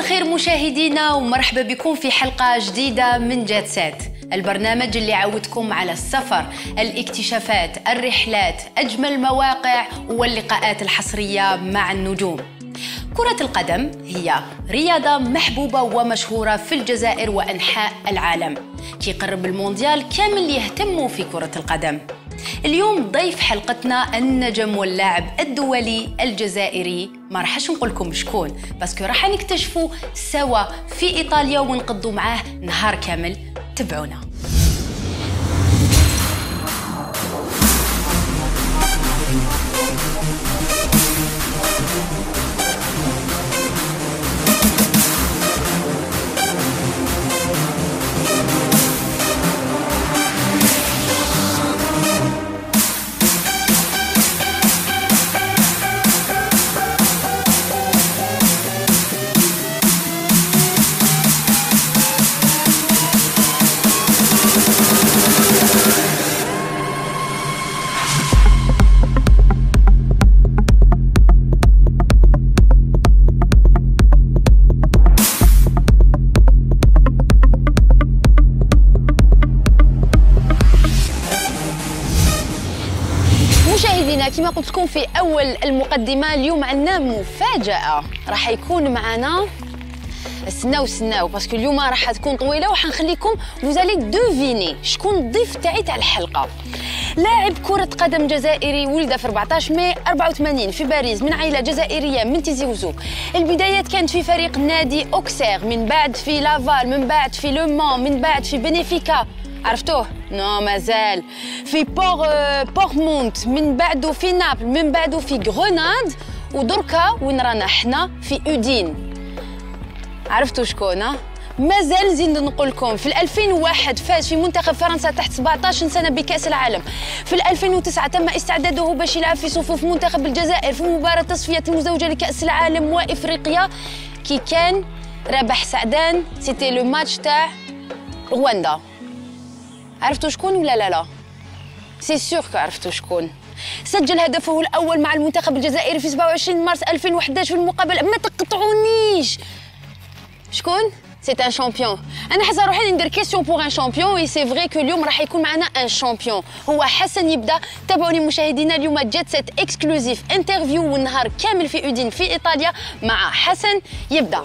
الخير مشاهدينا ومرحبا بكم في حلقة جديدة من جات سات، البرنامج اللي يعودكم على السفر، الاكتشافات، الرحلات، أجمل المواقع واللقاءات الحصرية مع النجوم. كرة القدم هي رياضة محبوبة ومشهورة في الجزائر وأنحاء العالم، كيقرب المونديال كامل اللي يهتموا في كرة القدم. اليوم ضيف حلقتنا النجم واللاعب الدولي الجزائري، ما راحش نقول لكم شكون باسكو راح نكتشفوا سوا في إيطاليا ونقضوا معاه نهار كامل. تبعونا. مشاهدينا كما قلت لكم في اول المقدمه، اليوم عندنا مفاجاه راح يكون معنا. استناو باسكو اليوم راح تكون طويله وحنخليكم فوزالي دوفيني شكون الضيف تاعي تاع الحلقه. لاعب كرة قدم جزائري، ولد في 14 ماي 84 في باريس من عائلة جزائرية من تيزي وزو. البدايات كانت في فريق نادي أوكسير، من بعد في لافال، من بعد في لو مون، من بعد في بنفيكا. عرفتوه؟ نو مازال. في بورمونت، من بعده في نابل، من بعده في غروناد، ودركا وين رانا حنا في أودين. عرفتوا شكون؟ مازال زين نقول لكم في 2001 فاز في منتخب فرنسا تحت 17 سنة بكأس العالم. في 2009 تم استعداده باش يلعب في صفوف منتخب الجزائر في مباراة تصفية المزوجة لكأس العالم وإفريقيا كي كان ربح سعدان. سيتي لو ماتش تاع رواندا. عرفتوا شكون ولا لا؟ سي سور عرفتوا شكون. سجل هدفه الأول مع المنتخب الجزائري في 27 مارس 2011 في المقابلة. ما تقطعونيش. شكون؟ سي ان شامبيون. انا حاسه روحي ندير كيسيون بوغ ان شامبيون، وي سي فري كو اليوم راح يكون معنا ان شامبيون، هو حسن يبدا. تابعوني مشاهدينا، اليوم جات سيت اكسكلوزيف انترفيو والنهار كامل في أودين في ايطاليا مع حسن يبدا.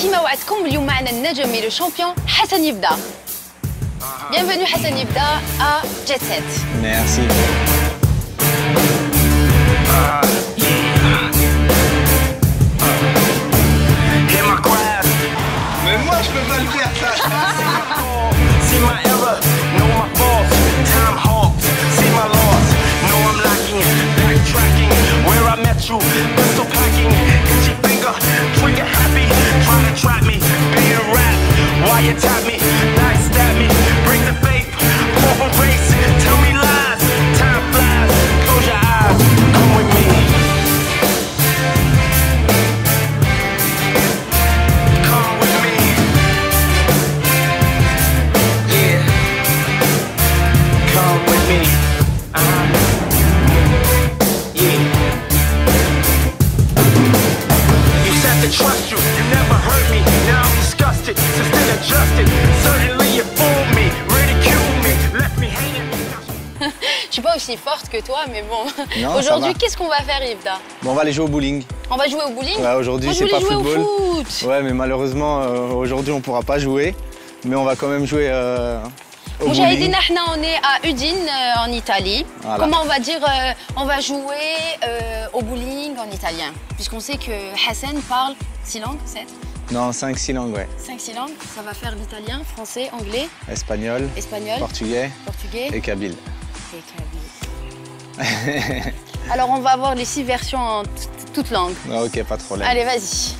كيما وعدتكم اليوم معنا النجم لو شامبيون حسن يبدا. Bienvenue Hassan Yibda à Jet Set. Merci. Mais moi je peux pas le faire ça. See my error, know my faults, time halts, see my loss, know I'm lacking, backtracking, where I met you, pistol packing, itchy finger, trigger happy, trying to trap me, being rap, why you tap me, backstab me, break the faith, fall from grace, tell me lies, time flies, close your eyes, come with me. Come with me. Yeah. Come with me. Yeah. You said to trust you, you never hurt me. Now I'm disgusted, so still adjusted. Certainly you fooled me, ridiculed me, left me hanging. Je suis pas aussi forte que toi, mais bon. Non, Aujourd'hui, ça va. qu'est-ce qu'on va faire, Yibda? Bon, on va aller jouer au bowling. On va jouer au bowling. Ouais, aujourd'hui, Moi, je c'est voulais pas jouer football. au foot. Ouais, mais malheureusement, aujourd'hui, on pourra pas jouer. Mais on va quand même jouer au bowling. Moujahidine, احنا on est à Udine en Italie. Voilà. Comment on va dire on va jouer au bowling en italien, puisqu'on sait que Hassan parle 6 langues, 7, Non, 5-6 langues, ouais. 5-6 langues. Ça va faire l'italien, français, anglais, Espagnol, espagnol, portugais portugais et kabyle. et kabyle. Alors on va avoir les 6 versions en toutes langues. Ah, ok, pas de problème. Allez, vas-y.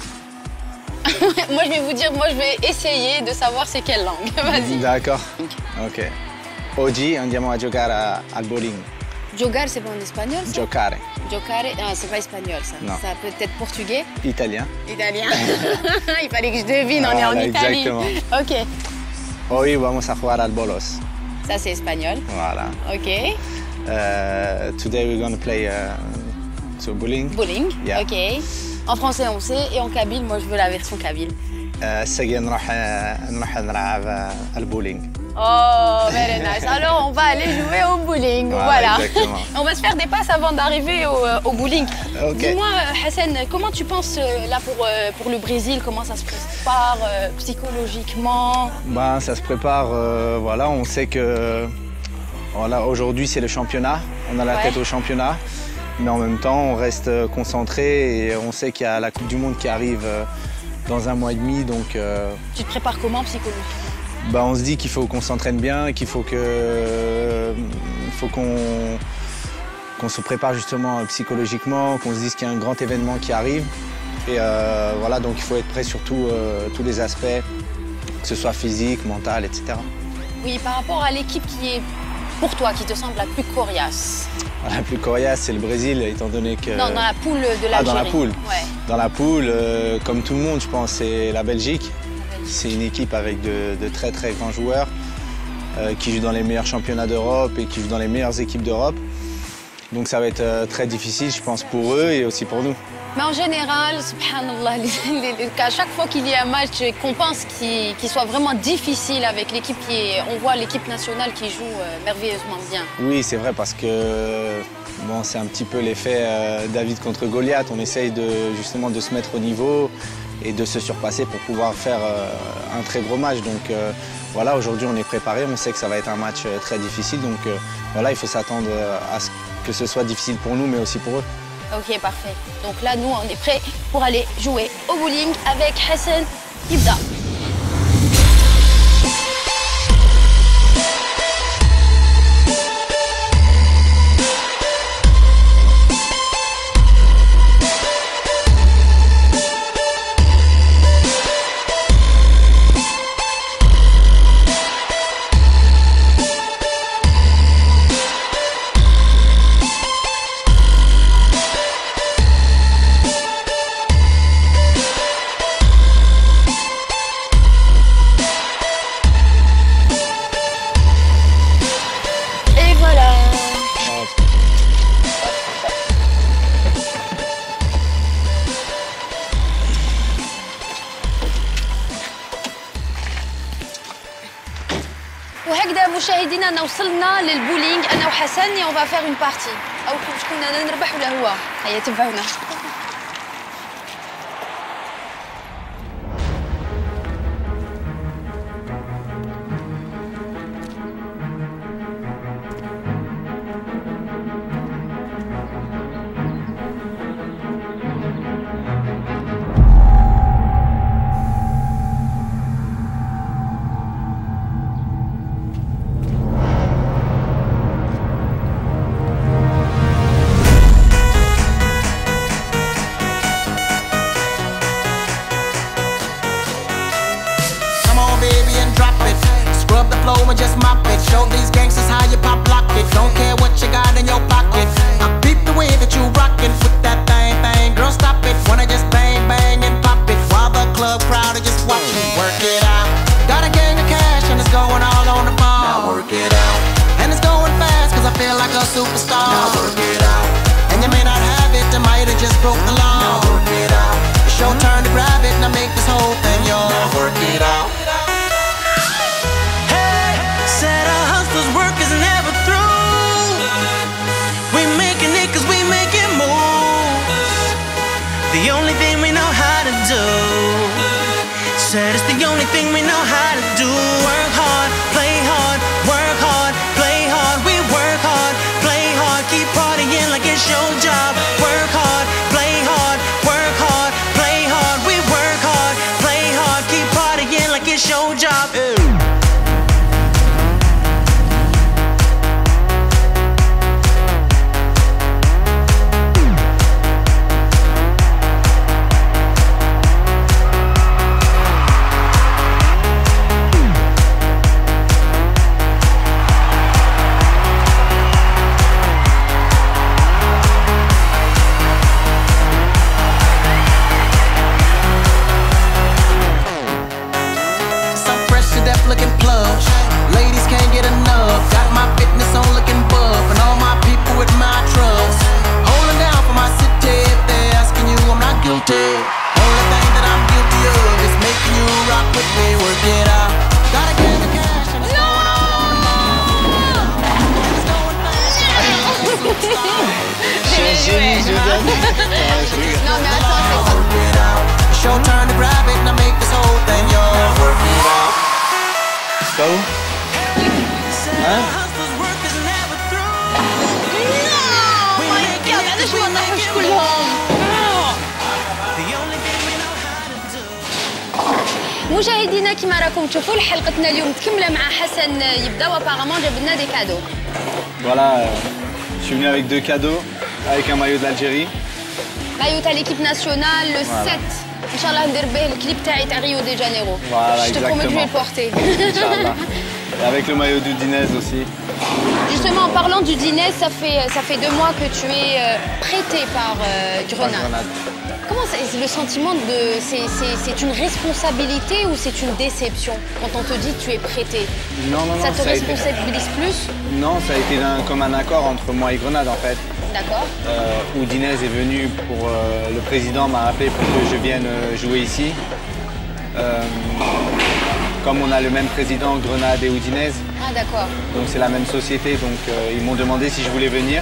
Moi je vais vous dire, moi je vais essayer de savoir c'est quelle langue. Vas-y. D'accord. Ok. Oggi andiamo a giocare al bowling. Jogar, c'est pas en espagnol ça? Giocare. Giocare, non, c'est pas espagnol ça. Non. Ça peut être portugais. Italien. Italien. Il fallait que je devine, on est en Voilà, Italie. exactement. Ok, Hoy vamos a jugar al bolos. ça c'est espagnol. Voilà. Ok, Today we're gonna play to bowling. bowling. Yeah. Ok. En français on sait et en kabyle, moi je veux la version kabyle. ساقي نروح نلعب البولينج. Oh, very nice. Alors on va aller jouer au bowling. Voilà, Voilà. exactement. On va se faire des passes avant d'arriver au bowling. Ok. Dis-moi, Hassan, comment tu penses là pour le Brésil, comment ça se prépare psychologiquement? Ben, ça se prépare, voilà, on sait que voilà, aujourd'hui c'est le championnat, on a la Ouais. tête au championnat, mais en même temps on reste concentré et on sait qu'il y a la Coupe du Monde qui arrive dans un mois et demi, donc Tu te prépares comment psychologiquement? ben, on se dit qu'il faut qu'on s'entraîne bien, qu'il faut qu'on se prépare justement psychologiquement, qu'on se dise qu'il y a un grand événement qui arrive. Et voilà, donc il faut être prêt sur tous les aspects, que ce soit physique, mental, etc. Oui, par rapport à l'équipe qui est pour toi, qui te semble la plus coriace. La plus coriace, c'est le Brésil, étant donné que... Non, dans la poule de l'Algérie. dans la poule. Ouais. Dans la poule, comme tout le monde, je pense, c'est la Belgique. C'est une équipe avec de très très grands joueurs qui jouent dans les meilleurs championnats d'Europe et qui jouent dans les meilleures équipes d'Europe. Donc ça va être très difficile, je pense, pour eux et aussi pour nous. Mais en général, subhanallah, à chaque fois qu'il y a un match qu'on pense qu'il soit vraiment difficile avec l'équipe on voit l'équipe nationale qui joue merveilleusement bien. Oui, c'est vrai parce que bon, c'est un petit peu l'effet David contre Goliath. On essaye justement de se mettre au niveau et de se surpasser pour pouvoir faire un très gros match. Donc voilà, aujourd'hui on est préparé, on sait que ça va être un match très difficile. Donc voilà, il faut s'attendre à ce que ce soit difficile pour nous, mais aussi pour eux. Ok, parfait. Donc là, nous, on est prêts pour aller jouer au bowling avec Hassan Yibda. Et voilà. وهكذا مشاهدينا أنا وصلنا للبولينج أنا وحسن et on va faire une partie. أو شكون أنا نربح ولا هو؟ هيا تبعونا. and just mop it. Show these gangsters how you pop lock it. Don't care what you got in your pocket. I peep the way that you rockin' with that thing, thing. Girl, stop it. Wanna just bang, bang and pop it while the club crowd are just watching. Work it out. Got a gang of cash and it's going all on the ball. Now work it out. And it's going fast cause I feel like a superstar. Now work it out. And you may not have it, I might have just broke the law. Now work it out. It's your turn to grab it and I make this whole thing yours. Now work it out. Hey, said a hustler's work is never through. We making it cause we making moves. The only thing we know how to do. Said it's the only thing we know how to do. Work hard, play hard, work hard, play hard. We work hard, play hard, keep partying like it's your job. Work hard, play hard, work hard, play hard. We work hard, play hard, keep partying like it's your job. Looking plush, ladies can't get enough. Got my fitness on looking buff, and all my people with my trust. Holding down for my city. If they're asking you, I'm not guilty. Only thing that I'm guilty of is making you rock with me. Work it out. Gotta get the cash and it's going all on the ball. And it's going Non mais attends, c'est pas... Work it out. It's your turn to grab it and I make this whole thing yours. Work it out. Pas où? Hein? Oh my god, علاش ما نروحوش كلهم؟ مشاهدينا كما راكم تشوفوا حلقتنا اليوم مكمله مع حسن يبدا وابارامون جاب لنا دي كادو. Voilà, je suis venu avec 2 cadeaux, avec un maillot de l'Algérie. maillot تاع l'équipe nationale le 7. Inch'Allah ندير به الكليب تاعي تاع Rio de Janeiro. Voilà, je te promets que je vais le porter. Inch'Allah. Et avec le maillot d'Udinese aussi. Justement, en parlant d'Udinese, ça fait 2 mois que tu es prêté par Grenade. Comment c'est le sentiment de... C'est une responsabilité ou c'est une déception quand on te dit que tu es prêté? Non, ça te responsabilise plus? Non, ça a été comme un accord entre moi et Grenade en fait. D'accord. Udinese est venu pour... le président m'a appelé pour que je vienne jouer ici. Comme on a le même président, Grenade et Udinese. Ah d'accord. Donc c'est la même société, donc ils m'ont demandé si je voulais venir.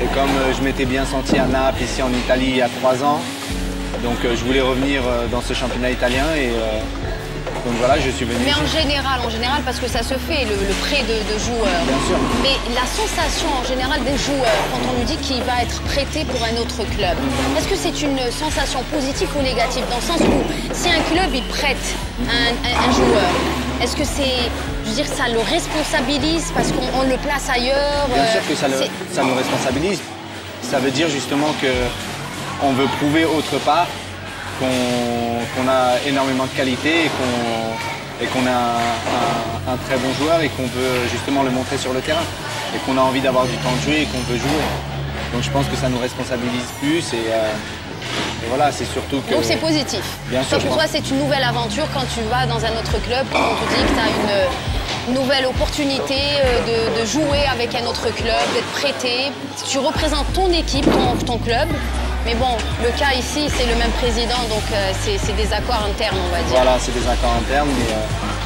Et comme je m'étais bien senti à Naples, ici en Italie, il y a 3 ans, donc je voulais revenir dans ce championnat italien et donc voilà, je suis venu. Mais en général, parce que ça se fait, le prêt de joueurs. Bien sûr. Mais la sensation en général des joueurs, quand on lui dit qu'il va être prêté pour un autre club, est-ce que c'est une sensation positive ou négative? Dans le sens où si un club il prête un joueur, est-ce que c'est, je veux dire, ça le responsabilise parce qu'on le place ailleurs? Bien sûr que ça nous responsabilise. Ça veut dire justement qu'on veut prouver autre part qu'on a énormément de qualité et qu'on a un très bon joueur et qu'on veut justement le montrer sur le terrain et qu'on a envie d'avoir du temps de jouer et qu'on veut jouer. Donc je pense que ça nous responsabilise plus et voilà, c'est surtout que... Donc c'est positif. Bien sûr. Pour toi, c'est une nouvelle aventure quand tu vas dans un autre club, quand on te dit que tu as une nouvelle opportunité de jouer avec un autre club, d'être prêté. Tu représentes ton équipe, ton club. Mais bon, le cas ici, c'est le même président, donc c'est des accords internes, on va dire. Voilà, c'est des accords internes, mais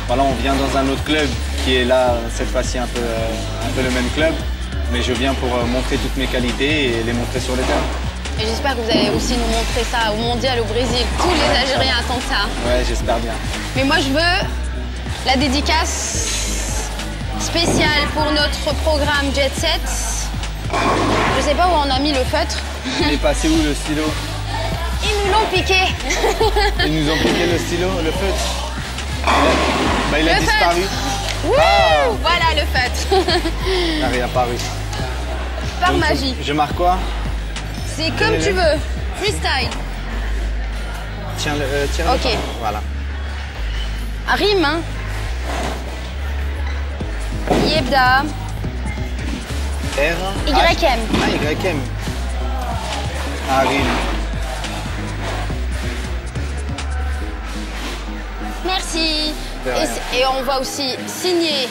voilà, on vient dans un autre club qui est là, cette fois-ci, un peu le même club. Mais je viens pour montrer toutes mes qualités et les montrer sur le terrain. Et j'espère que vous allez aussi nous montrer ça au Mondial au Brésil. Tous les Algériens attendent ça. Ouais, j'espère bien. Mais moi, je veux la dédicace spéciale pour notre programme Jet Set. Je sais pas où on a mis le feutre. Il est passé où le stylo? Ils nous l'ont piqué. Ils nous ont piqué le stylo, le feutre. Bah, il a disparu. Ah. Voilà le feutre. Il a réapparu. Par donc, magie. Je marque quoi? C'est comme tu veux. Freestyle. Tiens-le. Ok. Voilà. Rime, hein. يبدأ R. YM. Ah, YM. Arim. Merci. De rien. Et on va aussi signer.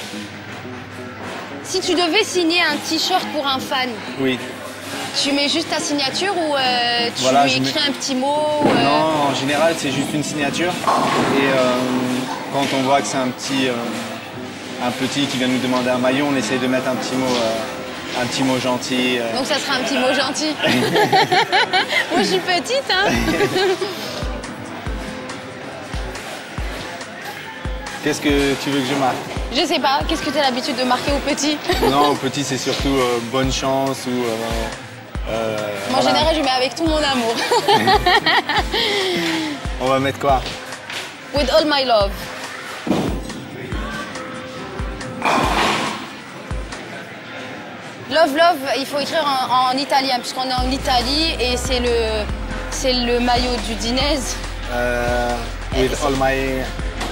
Si tu devais signer un t-shirt pour un fan, Oui. tu mets juste ta signature ou tu Voilà, lui je écris mets- un petit mot Non, en général, c'est juste une signature. Et quand on voit que c'est un petit qui vient nous demander un maillot, on essaye de mettre un petit mot gentil. Donc ça sera un petit mot gentil. Moi je suis petite, hein. Qu'est-ce que tu veux que je marque? Je sais pas, qu'est-ce que tu as l'habitude de marquer au petit? Non, au petit, c'est surtout bonne chance ou. Moi, en voilà. général, je mets avec tout mon amour. On va mettre quoi? With all my love. Love, love, il faut écrire en italien, puisqu'on est en Italie et c'est le maillot du Dinez. With all my.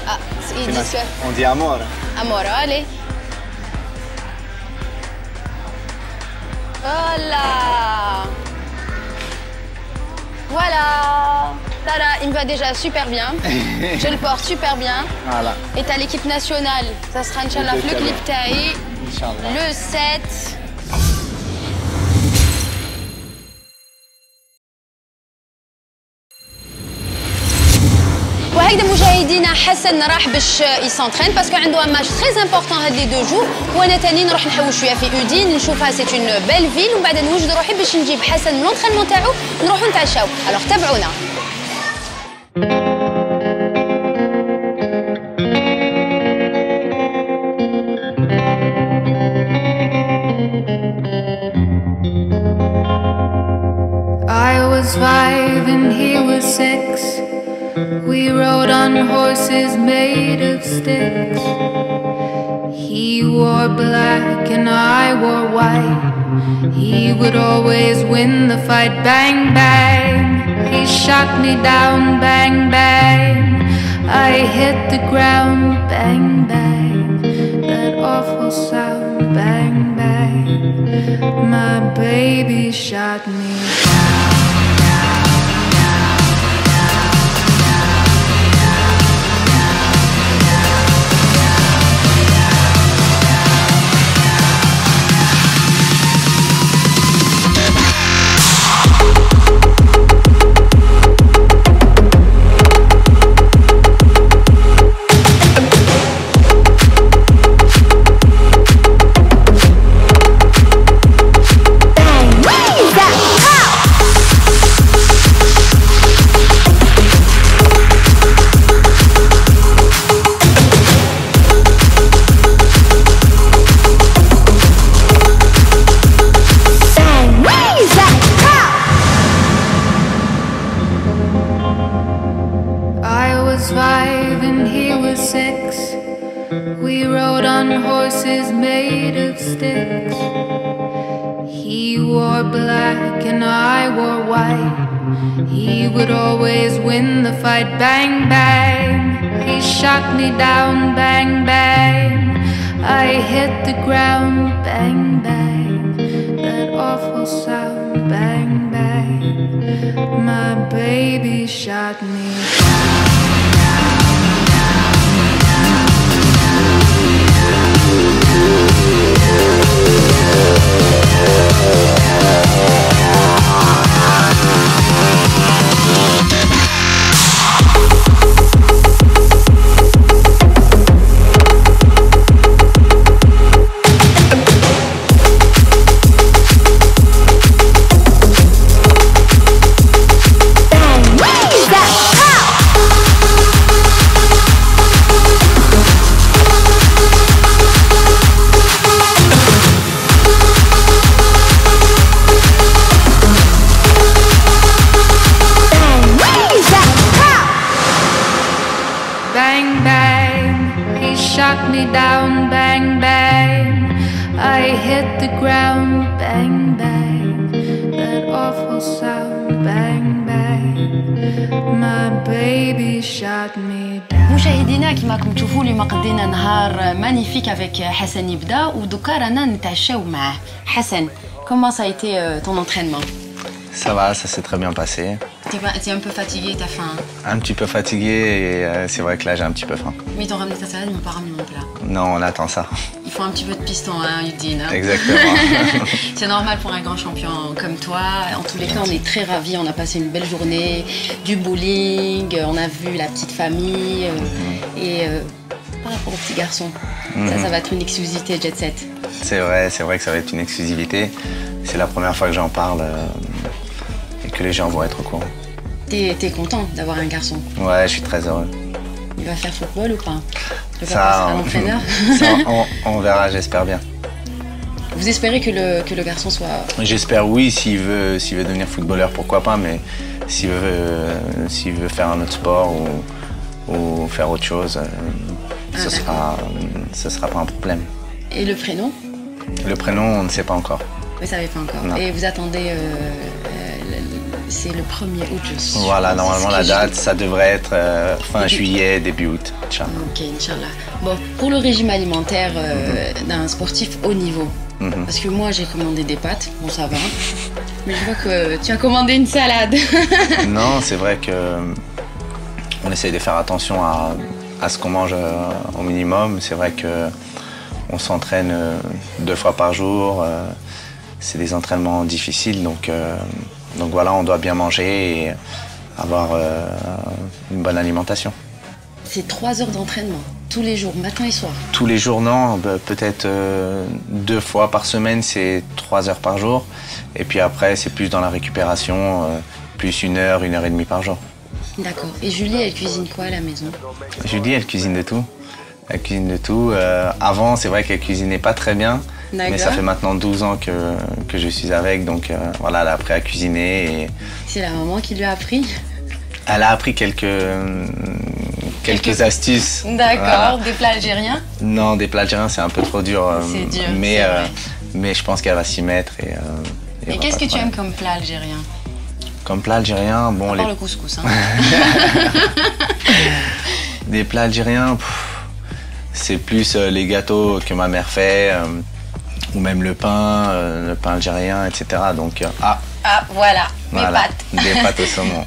Ah, ils disent que... On dit amor. Amore, allez. Voilà. Voilà. Tada, il me va déjà super bien. Je le porte super bien. Voilà. Et t'as l'équipe nationale. Ça sera Inch'Allah le clip taï. Inch'Allah. Le 7. وهكذا مشاهدينا حسن راح باش يسونترين باسكو عنده ان ماتش تري امبورطون هاد لي دو جور وانا تاني نروح نحوس شويه في اودين نشوفها سي اون بيل فيل ومن بعد نوجد روحي باش نجيب حسن من لونترينمون تاعو نروحو نتعشاو الوغ تابعونا. I was 5 and he was 6. We rode on horses made of sticks. He wore black and I wore white. He would always win the fight. Bang, bang. He shot me down. Bang, bang. I hit the ground. Bang, bang. That awful sound. Bang, bang. My baby shot me down. I was 5 and he was 6. We rode on horses made of sticks. He wore black and I wore white. He would always win the fight. Bang, bang. He shot me down. Bang, bang. I hit the ground. Bang, bang. That awful sound. Bang, bang. My baby shot me down. Bang, bang, he shot me down. Bang, bang, I hit the ground. Bang, bang, that awful sound. Bang, bang. My baby shot me down. مشاهدينا كما راكم تشوفوا اليوم قضينا نهار مانيفيك افيك حسن يبدا ودوكا رانا نتعشاو معاه. حسن, comment ça a été ton entraînement? Ça va, ça s'est très bien passé. T'es un peu fatigué, t'as faim? Un petit peu fatigué et c'est vrai que là j'ai un petit peu faim. Mais ils t'ont ramené ta salade, ils m'ont pas ramené mon plat. Non, on attend ça. Il faut un petit peu de piston, hein, Udine. Exactement. C'est normal pour un grand champion comme toi. En tous les cas, on est très ravis. On a passé une belle journée, du bowling, on a vu la petite famille. Et par rapport au petit garçon, ça va être une exclusivité Jet Set. C'est vrai que ça va être une exclusivité. C'est la première fois que j'en parle et que les gens vont être au courant. T'es content d'avoir un garçon? Ouais, je suis très heureux. Il va faire football ou pas? Le Ça, papa sera l'entraîneur? Ça, on verra, j'espère bien. Vous espérez que le garçon soit... J'espère oui, s'il veut devenir footballeur, pourquoi pas, mais s'il veut faire un autre sport ou faire autre chose, ce sera pas un problème. Et le prénom? Le prénom, on ne sait pas encore. Vous ne savez pas encore. Non. Et vous attendez... c'est le 1er août, je suis. Voilà, normalement la date, ça devrait être fin juillet, début août. Inch'Allah. Ok, Inch'Allah. Bon, pour le régime alimentaire d'un sportif haut niveau, parce que moi j'ai commandé des pâtes, bon ça va, mais je vois que tu as commandé une salade. Non, c'est vrai que on essaye de faire attention à ce qu'on mange au minimum. C'est vrai que on s'entraîne 2 fois par jour. C'est des entraînements difficiles, donc voilà, on doit bien manger et avoir une bonne alimentation. C'est 3 heures d'entraînement, tous les jours, matin et soir? Tous les jours, non. Peut-être 2 fois par semaine, c'est 3 heures par jour. Et puis après, c'est plus dans la récupération, plus 1 heure, 1 heure et demie par jour. D'accord. Et Julie, elle cuisine quoi à la maison? Julie, elle cuisine de tout. Elle cuisine de tout. Avant, c'est vrai qu'elle cuisinait pas très bien. Mais ça fait maintenant 12 ans que je suis avec, donc voilà, elle a appris à cuisiner. Et... C'est la maman qui lui a appris? Elle a appris quelques astuces. D'accord, voilà. Des plats algériens? Non, des plats algériens, c'est un peu trop dur. C'est dur, mais je pense qu'elle va s'y mettre. Et qu'est-ce que tu aimes comme plat algérien? Comme plat algérien, bon... À part le couscous, hein. Des plats algériens, c'est plus les gâteaux que ma mère fait. Ou même le pain algérien, etc. Donc, voilà, mes voilà, pâtes. Des pâtes au saumon.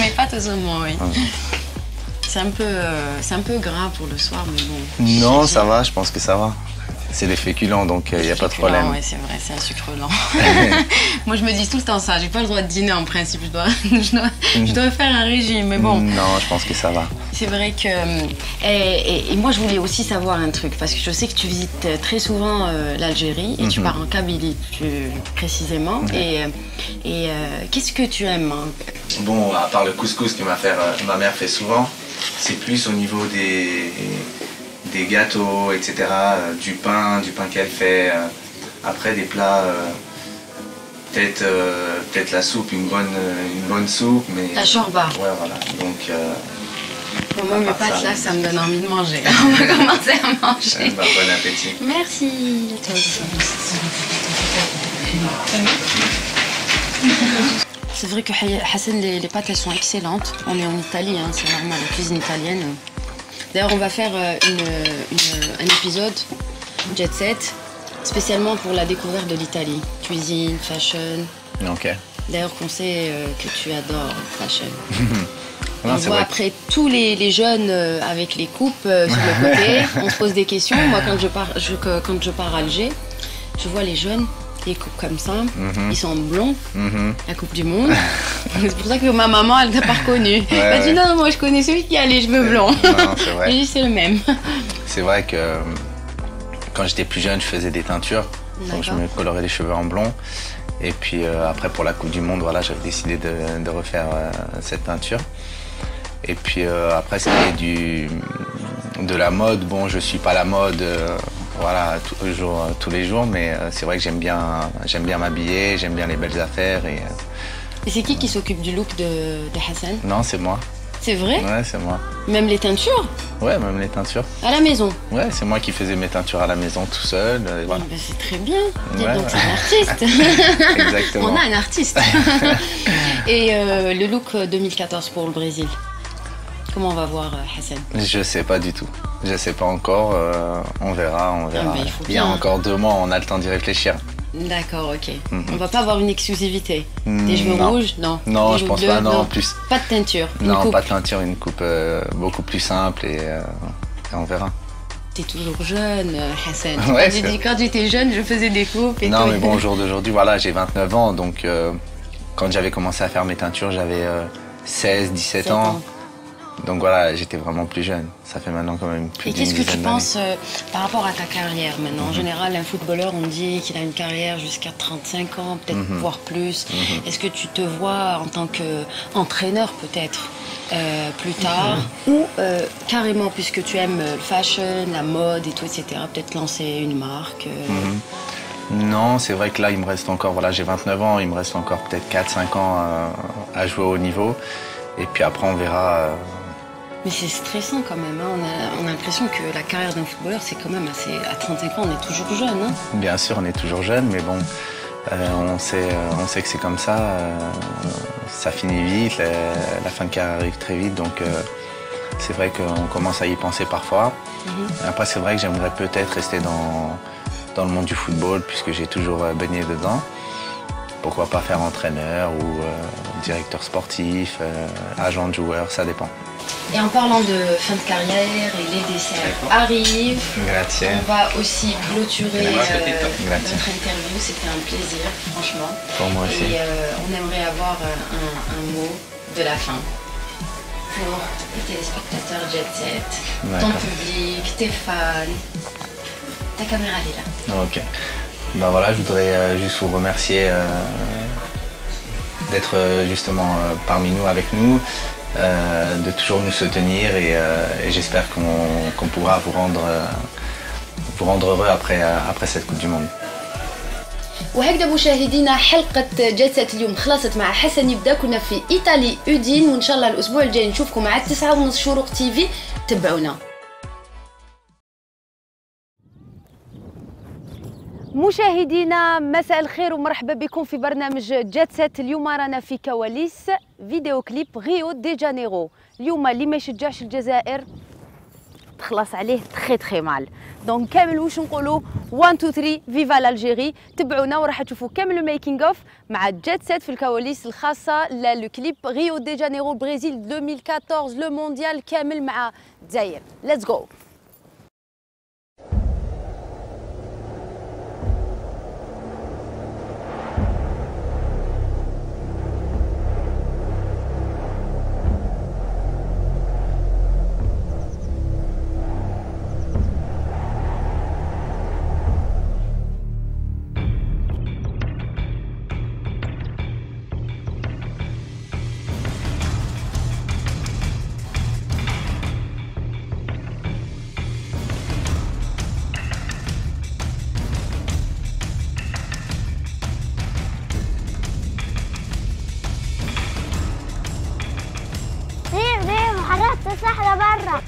Mes pâtes au saumon, oui. C'est un peu gras pour le soir, mais bon. Non, ça va, je pense que ça va. C'est des féculents, donc il n'y a pas de problème. Oui, c'est vrai, c'est un sucre lent. Moi, je me dis tout le temps ça. J'ai pas le droit de dîner en principe. Je dois faire un régime, mais bon. Non, je pense que ça va. C'est vrai que... Et moi, je voulais aussi savoir un truc, parce que je sais que tu visites très souvent l'Algérie, et tu pars en Kabylie, précisément. Et qu'est-ce que tu aimes, hein? Bon, à part le couscous que ma mère fait souvent, c'est plus au niveau des gâteaux, etc., du pain qu'elle fait. Après, des plats, peut-être la soupe, une bonne soupe. Mais... La shorba. Ouais, voilà. Donc... Bon, moi, mes pâtes, là, ça me donne envie de manger. On va commencer à manger. Bon appétit. Merci. C'est vrai que Hassan, les pâtes, elles sont excellentes. On est en Italie, hein, c'est normal, la cuisine italienne. D'ailleurs, on va faire un épisode Jet Set spécialement pour la découverte de l'Italie. Cuisine, fashion. Ok. D'ailleurs, qu'on sait que tu adores fashion. Non, on voit après tous les jeunes avec les coupes sur le côté. On se pose des questions. Moi, quand je pars à Alger, je vois les jeunes, les coupes comme ça. Ils sont blonds. La Coupe du Monde. C'est pour ça que ma maman, elle t'a pas reconnu. Elle a dit non, moi je connais celui qui a les cheveux blonds. Non, c'est vrai. J'ai dit c'est le même. C'est vrai que quand j'étais plus jeune, je faisais des teintures. Donc je me colorais les cheveux en blond. Et puis après, pour la Coupe du Monde, voilà, j'avais décidé de refaire cette peinture. Et puis après, c'était de la mode. Bon, je suis pas la mode, voilà, tous les jours, mais c'est vrai que j'aime bien m'habiller, j'aime bien les belles affaires. Et c'est qui s'occupe du look de Hassan? Non, c'est moi. C'est vrai? Ouais, c'est moi. Même les teintures? Ouais, même les teintures. À la maison? Ouais, c'est moi qui faisais mes teintures à la maison tout seul. Voilà. Ben, c'est très bien. Ouais, donc c'est un artiste. Exactement. On a un artiste. Et le look 2014 pour le Brésil, comment on va voir Hassan? Je sais pas du tout. Je sais pas encore. On verra, on verra. Il y a encore 2 mois, on a le temps d'y réfléchir. D'accord, ok. On va pas avoir une exclusivité. Des cheveux rouges? Non. Non, je pense pas, non, plus. Pas de teinture? Non, pas de teinture, une coupe beaucoup plus simple et on verra. T'es toujours jeune, Hassan. Ouais, quand j'étais jeune, je faisais des coupes et non, tout. mais bon, au jour d'aujourd'hui, voilà, j'ai 29 ans, donc quand j'avais commencé à faire mes teintures, j'avais 16, 17 ans. Donc voilà, j'étais vraiment plus jeune. Ça fait maintenant quand même plus d'une dizaine d'années. Et qu'est-ce que tu penses par rapport à ta carrière maintenant? En général, un footballeur, on dit qu'il a une carrière jusqu'à 35 ans, peut-être voire plus. Est-ce que tu te vois en tant qu'entraîneur peut-être plus tard ou carrément, puisque tu aimes le fashion, la mode et tout, etc., peut-être lancer une marque Non, c'est vrai que là, il me reste encore, voilà, j'ai 29 ans, il me reste encore peut-être 4-5 ans à jouer au haut niveau. Et puis après, on verra. Mais c'est stressant quand même, hein. On a l'impression que la carrière d'un footballeur, c'est quand même assez... À 35 ans, on est toujours jeune, hein. Bien sûr, on est toujours jeune, mais bon, on sait que c'est comme ça. Ça finit vite, la fin de carrière arrive très vite, donc c'est vrai qu'on commence à y penser parfois. Après, c'est vrai que j'aimerais peut-être rester dans le monde du football, puisque j'ai toujours baigné dedans. Pourquoi pas faire entraîneur ou directeur sportif, agent de joueur, ça dépend. Et en parlant de fin de carrière, et les desserts arrivent. Grazie. On va aussi clôturer notre Grazie. interview. C'était un plaisir, franchement. Pour moi aussi. Et on aimerait avoir un mot de la fin pour les téléspectateurs Jet Set, ton public, tes fans. Ta caméra est là. Ok. Ben voilà, je voudrais juste vous remercier d'être justement parmi nous, avec nous, de toujours nous soutenir et j'espère qu'on pourra vous rendre heureux après cette Coupe du Monde. وهكذا مشاهدينا حلقة جلسة اليوم خلصت مع حسن يبدا. كنا في إيطالي أودين، وإن شاء الله الأسبوع الجاي نشوفكم مع 9:30 شروق تيفي. تبعونا. مشاهدينا مساء الخير ومرحبا بكم في برنامج جات سيت. اليوم رانا في كواليس فيديو كليب ريو دي جانيرو. اليوم اللي ما يشجعش الجزائر تخلص عليه تخي مال. دونك كامل واش نقولوا 1 2 3 فيفا لالجيري. تبعونا وراح تشوفوا كامل الميكينغ اوف مع جات سيت في الكواليس الخاصه للو كليب ريو دي جانيرو برازيل 2014 لو مونديال كامل مع الجزائر. ليتس جو. صحرا برا.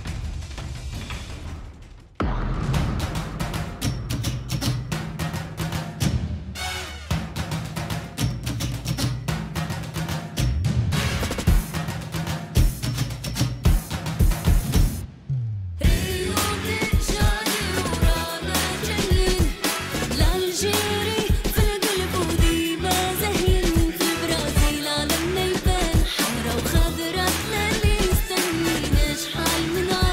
من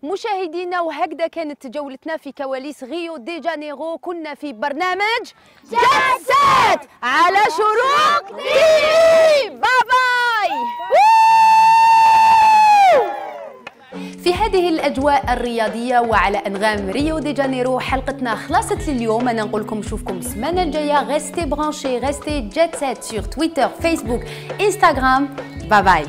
مشاهدينا وهكذا كانت جولتنا في كواليس ريو دي جانيرو. كنا في برنامج جيت سيت على شروق تي. باي باي. في هذه الأجواء الرياضية وعلى أنغام ريو دي جانيرو حلقتنا خلصت لليوم. أنا نقول لكم نشوفكم السمانة الجاية. غيستي برانشي، غيستي جيت سيت سور تويتر، فيسبوك، انستغرام. باي باي.